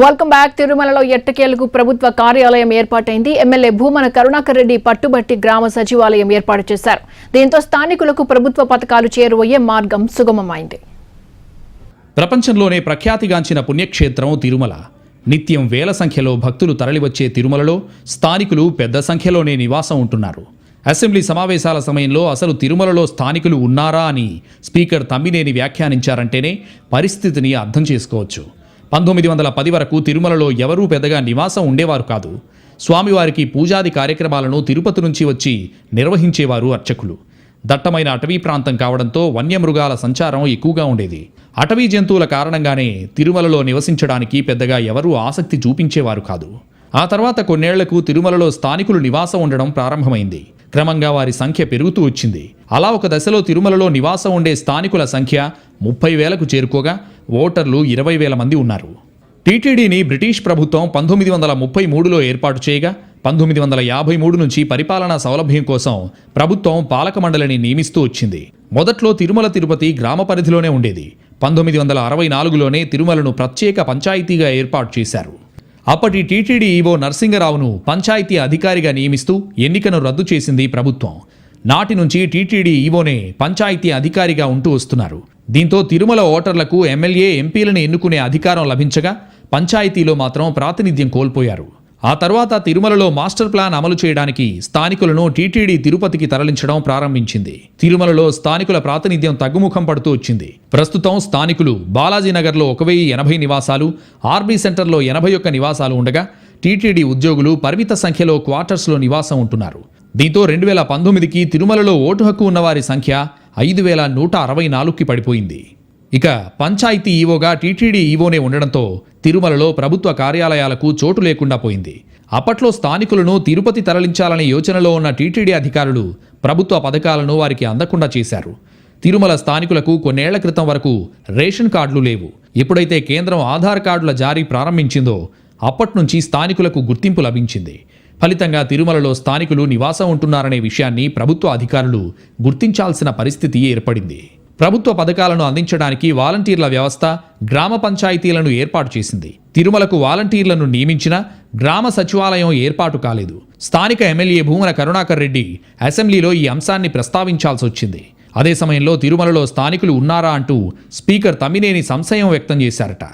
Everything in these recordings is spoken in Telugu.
Welcome back. తిరుమలలో ఎట్టకేలకు ప్రభుత్వ కార్యాలయం ఏర్పాటైంది. ఎమ్మెల్యే భూమన కరుణాకర్ రెడ్డి పట్టుబట్టి గ్రామ సచివాలయం ఏర్పాటు చేశారు. దీంతో స్థానికులకు ప్రభుత్వ పథకాలు చేరువయ్యే మార్గం సుగమమైంది. ప్రపంచంలోనే ప్రఖ్యాతిగాంచిన పుణ్యక్షేత్రం తిరుమల. నిత్యం వేల సంఖ్యలో భక్తులు తరలివచ్చే తిరుమలలో స్థానికులు పెద్ద సంఖ్యలోనే నివాసం ఉంటున్నారు. అసెంబ్లీ సమావేశాల సమయంలో అసలు తిరుమలలో స్థానికులు ఉన్నారా అని స్పీకర్ తమ్మినేని వ్యాఖ్యానించారంటేనే పరిస్థితిని అర్థం చేసుకోవచ్చు. 1910 వరకు తిరుమలలో ఎవరూ పెద్దగా నివాసం ఉండేవారు కాదు. స్వామివారికి పూజాది కార్యక్రమాలను తిరుపతి నుంచి వచ్చి నిర్వహించేవారు అర్చకులు. దట్టమైన అటవీ ప్రాంతం కావడంతో వన్యమృగాల సంచారం ఎక్కువగా ఉండేది. అటవీ జంతువుల కారణంగానే తిరుమలలో నివసించడానికి పెద్దగా ఎవరూ ఆసక్తి చూపించేవారు కాదు. ఆ తర్వాత కొన్నేళ్లకు తిరుమలలో స్థానికులు నివాసం ఉండడం ప్రారంభమైంది. క్రమంగా వారి సంఖ్య పెరుగుతూ వచ్చింది. అలా ఒక దశలో తిరుమలలో నివాసం ఉండే స్థానికుల సంఖ్య 30,000కు చేరుకోగా ఓటర్లు 20,000 మంది ఉన్నారు. టీటీడీని బ్రిటిష్ ప్రభుత్వం 1933లో ఏర్పాటు చేయగా 1953 నుంచి పరిపాలనా సౌలభ్యం కోసం ప్రభుత్వం పాలక మండలిని నియమిస్తూ వచ్చింది. మొదట్లో తిరుమల తిరుపతి గ్రామ పరిధిలోనే ఉండేది. 1964లోనే తిరుమలను ప్రత్యేక పంచాయతీగా ఏర్పాటు చేశారు. అప్పటి టీటీడీ ఈవో నరసింగరావును పంచాయతీ అధికారిగా నియమిస్తూ ఎన్నికను రద్దు చేసింది ప్రభుత్వం. నాటి నుంచి టీటీడీ ఈవోనే పంచాయతీ అధికారిగా ఉంటూ వస్తున్నారు. దీంతో తిరుమల ఓటర్లకు ఎమ్మెల్యే ఎంపీలను ఎన్నుకునే అధికారం లభించగా పంచాయతీలో మాత్రం ప్రాతినిధ్యం కోల్పోయారు. ఆ తర్వాత తిరుమలలో మాస్టర్ ప్లాన్ అమలు చేయడానికి స్థానికులను టీటీడీ తిరుపతికి తరలించడం ప్రారంభించింది. తిరుమలలో స్థానికుల ప్రాతినిధ్యం తగ్గుముఖం పడుతూ వచ్చింది. ప్రస్తుతం స్థానికులు బాలాజీనగర్లో 1080 నివాసాలు, ఆర్బీ సెంటర్లో 81 నివాసాలు ఉండగా టీటీడీ ఉద్యోగులు పరిమిత సంఖ్యలో క్వార్టర్స్లో నివాసం ఉంటున్నారు. దీంతో 2019కి తిరుమలలో ఓటు హక్కు ఉన్నవారి సంఖ్య 5,164కి పడిపోయింది. ఇక పంచాయతీ ఈవోగా టీటీడీ ఈవోనే ఉండడంతో తిరుమలలో ప్రభుత్వ కార్యాలయాలకు చోటు లేకుండా పోయింది. అప్పట్లో స్థానికులను తిరుపతి తరలించాలనే యోచనలో ఉన్న టీటీడీ అధికారులు ప్రభుత్వ పథకాలను వారికి అందకుండా చేశారు. తిరుమల స్థానికులకు కొన్నేళ్ల క్రితం వరకు రేషన్ కార్డులు లేవు. ఎప్పుడైతే కేంద్రం ఆధార్ కార్డుల జారీ ప్రారంభించిందో అప్పట్నుంచి స్థానికులకు గుర్తింపు లభించింది. ఫలితంగా తిరుమలలో స్థానికులు నివాసం ఉంటున్నారనే విషయాన్ని ప్రభుత్వ అధికారులు గుర్తించాల్సిన పరిస్థితి ఏర్పడింది. ప్రభుత్వ పథకాలను అందించడానికి వాలంటీర్ల వ్యవస్థ గ్రామ పంచాయతీలను ఏర్పాటు చేసింది. తిరుమలకు వాలంటీర్లను నియమించిన గ్రామ సచివాలయం ఏర్పాటు కాలేదు. స్థానిక ఎమ్మెల్యే భూమన కరుణాకర్ రెడ్డి అసెంబ్లీలో ఈ అంశాన్ని ప్రస్తావించాల్సి వచ్చింది. అదే సమయంలో తిరుమలలో స్థానికులు ఉన్నారా అంటూ స్పీకర్ తమ్మినేని సంశయం వ్యక్తం చేశారట.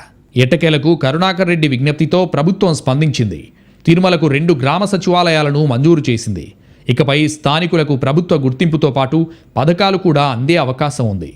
ఎట్టకేలకు కరుణాకర్ రెడ్డి విజ్ఞప్తితో ప్రభుత్వం స్పందించింది. తిరుమలకు 2 గ్రామ సచివాలయాలను మంజూరు చేసింది. ఇకపై స్థానికులకు ప్రభుత్వ గుర్తింపుతో పాటు పథకాలు కూడా అందే అవకాశం ఉంది.